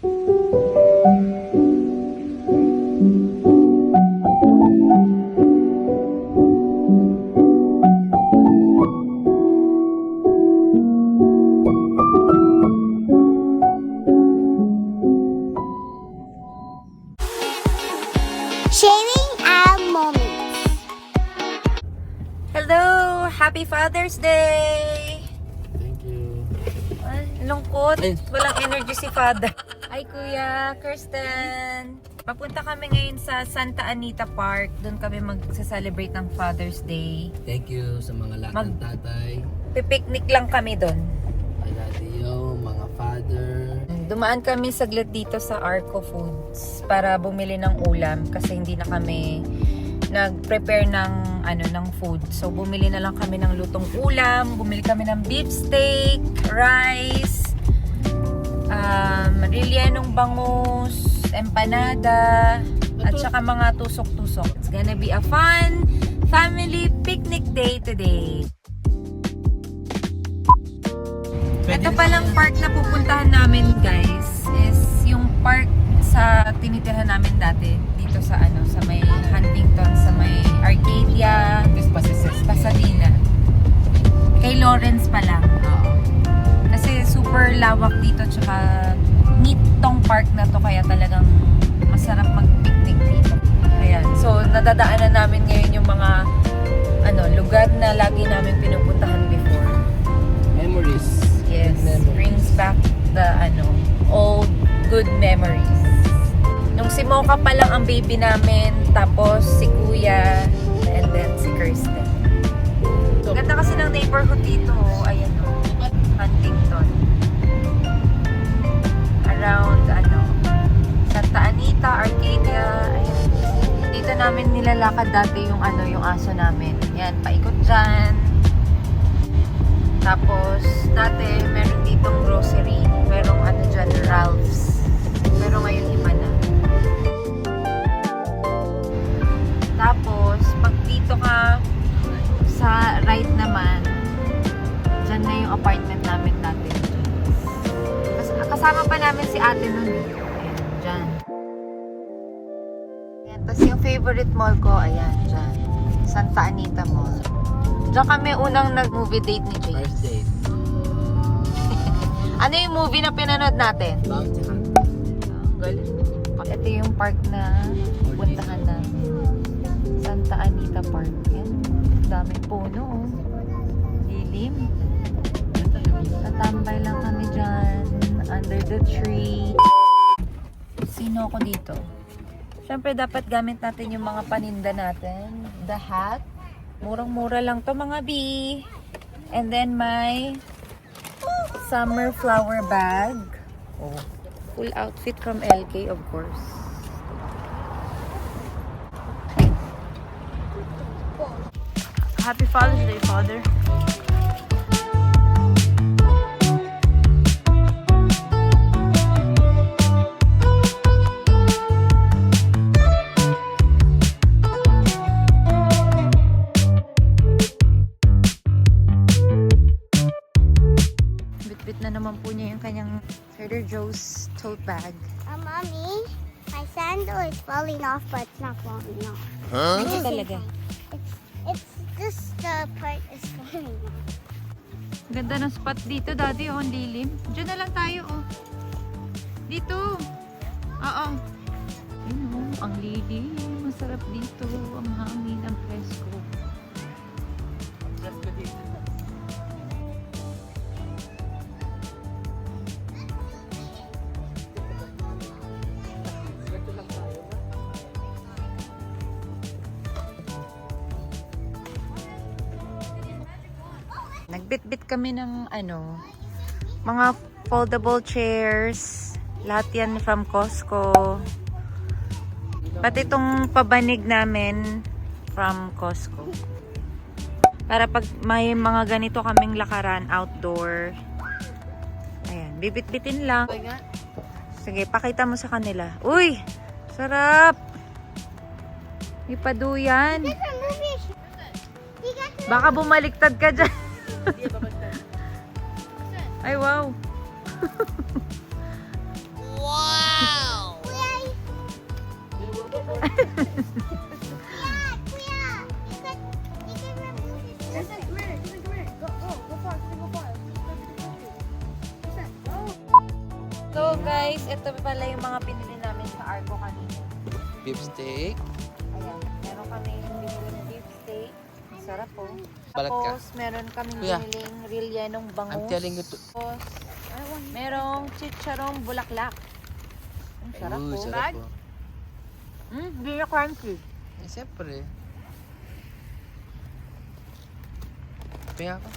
Sharing our moments. Hello! Happy Father's Day! Thank you. Ay, lungkot. Walang energy si Father. Ay, Kuya Kirsten. Papunta kami ngayon sa Santa Anita Park. Doon kami magsa-celebrate ng Father's Day. Thank you sa mga lahat ng tatay. Pipiknik lang kami doon. Mga daddy-yo, mga father. Dumaan kami saglit dito sa Arco Foods para bumili ng ulam kasi hindi na kami nag-prepare ng ng food. So bumili na lang kami ng lutong ulam, bumili kami ng beef steak, rice, rilyenong bangus, empanada, at saka mga tusok-tusok. It's gonna be a fun family picnic day today. Ito palang park na pupuntahan namin, guys, is yung park sa tinitirahan namin dati dito sa sa may Huntington, sa may Arcadia, Pasadena. Kay Lawrence pa lang. Kasi super lawak dito, tsaka neat tong park na to, kaya talagang masarap mag-picnic dito. Ayan. So nadadaanan namin ngayon yung mga lugar na lagi namin pinupuntahan before. Memories. Yes, Memories. brings back the old good memories. Nung si Mocha pa lang ang baby namin, tapos si Kuya, and then si Kirsten. Ganda kasi ng neighborhood dito, ayan Huntington. Around Santa Anita, Arcadia, ayan. Dito namin nilalakad dati yung yung aso namin. Yan, paikot dyan. Tapos, dati, meron ditong grocery. Merong dyan, Ralph's. Pero ngayon, iba na. Tapos, pag dito ka sa right naman, dyan na yung apartment namin dati. Kasama pa namin si ate nun. Ayan, dyan. Ayan, tapos yung favorite mall ko, ayan, dyan. Santa Anita Mall. Diyan kami unang nag-movie date ni James. First date. Ano yung movie na pinanood natin? Bounty Hunter. Ito yung park na puntahan namin. Santa Anita Park. Yan. Daming puno, oh. Dilim. Natambay lang kami dyan. Under the tree. Sino ko dito? Siyempre, dapat gamit natin yung mga paninda natin. The hat. Murang-mura lang to, mga bi. And then my summer flower bag. Oh. Full outfit from LK, of course. Happy Father's Day, Father. Bit na naman po niya yung kanyang Trader Joe's tote bag. Mommy, my sandal is falling off, but it's not falling off. Ano talaga? It's just the part is falling off. Ganda ng spot dito, Daddy. Oh, ang lilim. Diyan na lang tayo, oh. Dito. Oo. Ayun, oh, ang lilim. Masarap dito. Ang hangin, ang presko. Let's go dito. Nagbit-bit kami ng mga foldable chairs. Lahat yan from Costco. Pati itong pabanig namin from Costco. Para pag may mga ganito kaming lakaran outdoor. Ayan, bibit-bitin lang. Sige, pakita mo sa kanila. Uy! Sarap! May paduyan. Baka bumaliktad ka dyan. Ay, wow. Wow! So guys, ito pala yung mga pinili namin sa Arco kanina. Beef steak. Ayan, meron kami binili ng beef steak. Ang sarap po. Balat ka. Tapos meron kaming Kuya. biniling rilyanong bangus. I'm telling you to... Tapos, merong chicharong bulaklak. Ang sarap Uy, po. sarap po. Hindi na crunchy. Eh, siyempre. Kaya ako.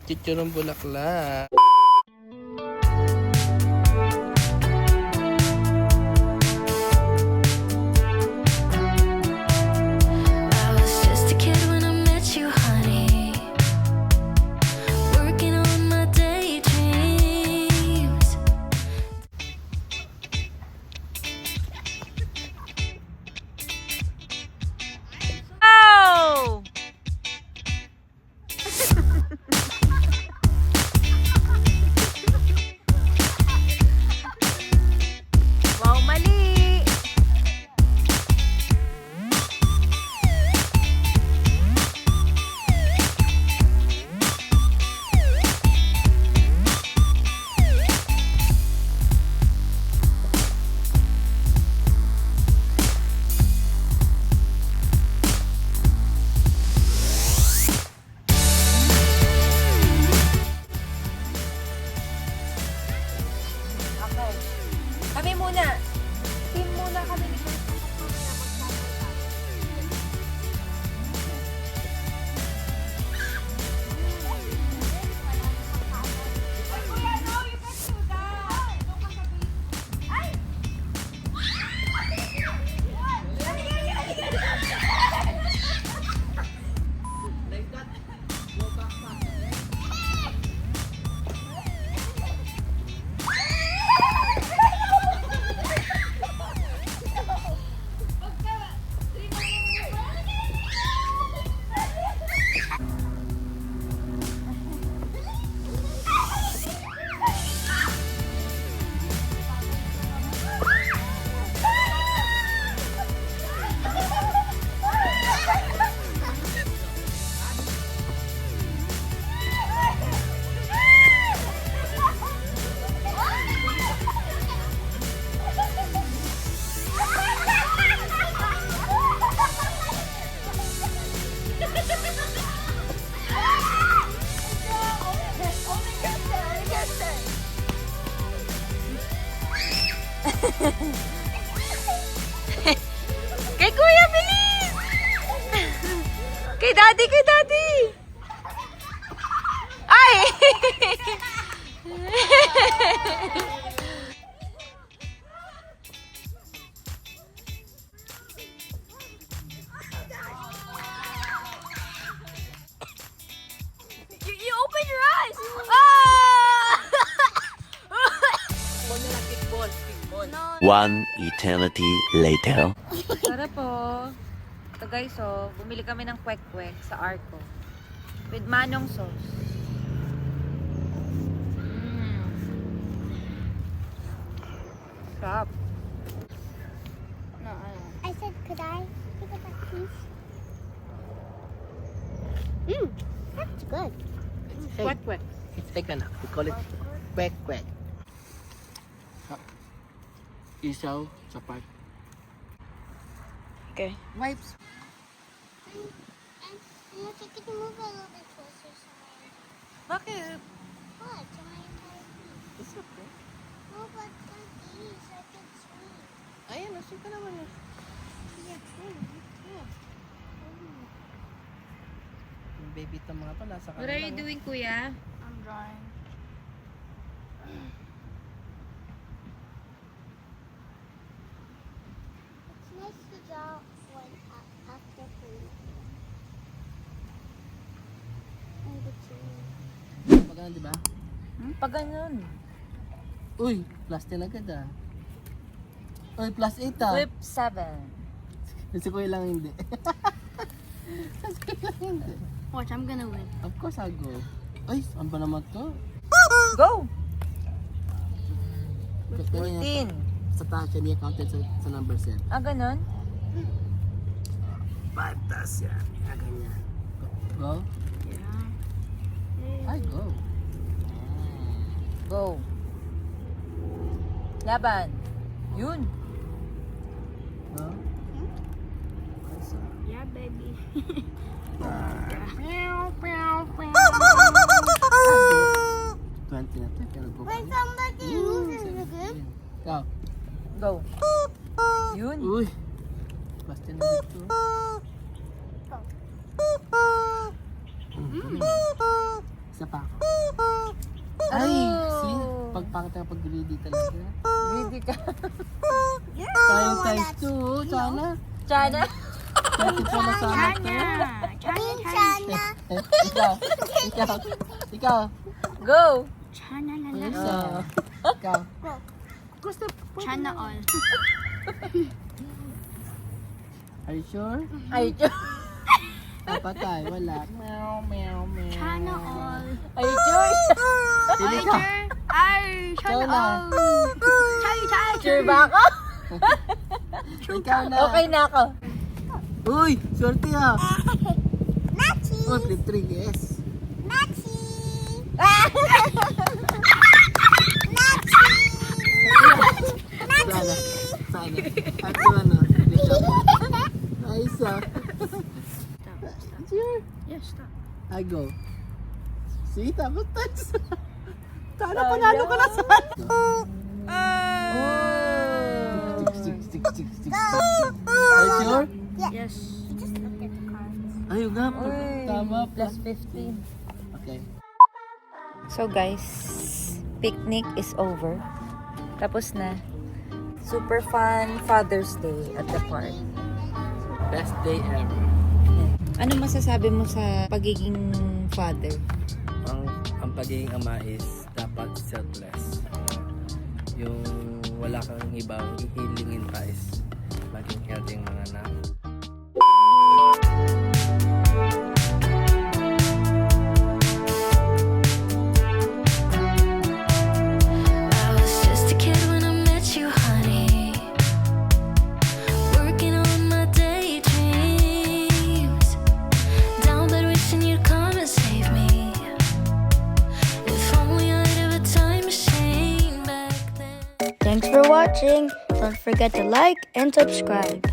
Chichurong bulaklak. I was just a kid when I met you, honey. Working on my daydreams. Oh! Wow, mali! Okay. Kami muna. Team muna kami ni Kay Kuya, bilis! Kay Daddy, kay Daddy! Ay! you open your eyes! Ah! One eternity later. Sarap po. Ito guys, oh, bumili kami ng kwek-kwek sa Arco. With manong sauce. Sarap. I said, could I pick up a piece? That's good. Kwek-kwek. Teka na. We call it kwek-kwek. Isaw sa park. Okay. Wipes. And look, you can move a little bit closer so Bakit? what? To my entire feet. It's okay. No, but like these, I can swim. Ayan, nasip ka naman eh. Yeah, swim. Yeah. Yung baby ito mga to nasa What are you doing, Kuya? I'm drawing. It's nice to draw one after food. And the tree. Maganda, di ba? Pag ganun. Uy, plus 10 agad ah. Uy, plus 8 ah. Whip 7. Si Kuya lang hindi. Si Kuya lang hindi. Watch, I'm gonna win. Of course I'll go. Ay, ano ba naman to? Go! Ganyan. 14. Sa taas yan, i-counted sa number 7. Ah, ganun? Patas yan. Ganyan. Go? Yeah. Ay, go. Go. Laban. Yun. No? Ayos ah. Yeah, baby. 20 na tayo. Pero go. When somebody uses it again. Ikaw. Go. Yun. Uy. Basta na dito. Isa pa ako. Ay! See? Pagpakita ka pag greedy talaga. Ready ka. Tayo times 2. Sana. Chana. 20 pa na sana to. Chana. Ikaw. Ikaw. Ikaw. Go. Chana na Ayos na. ah. Ikaw. Chana all. Are you sure? Ay, Papatay. Wala. Meow, meow, meow. Chana all. ay, choice. Pili Ay, ka. sure. Ay, Ikaw Chana na. all. Chay, chay, Sure ba ako? Ikaw na. Okay na ako. Uy! Swerte ah. Nachi. Oh, flip 3. Yes. Nachi. Sana. Sana. At ano. Nice ah. Sure. Yes, stop. I go. See? Tapos touch. Sana panalo ka na sana. Stick. Are you sure? Yes. Just look at the cards. Ayun nga. Uy, Tama. plus 15. Okay. So guys, picnic is over. Tapos na. Super fun Father's Day at the park. Best day ever. Ano masasabi mo sa pagiging father? Ang pagiging ama is dapat selfless. Yung wala kang ibang hihilingin pa is maging healthy ang mga anak. I was just a kid when I met you, honey. Working on my daydreams. Down bed wishing you'd come and save me. If only I'd have a time machine back then. Thanks for watching. Don't forget to like and subscribe.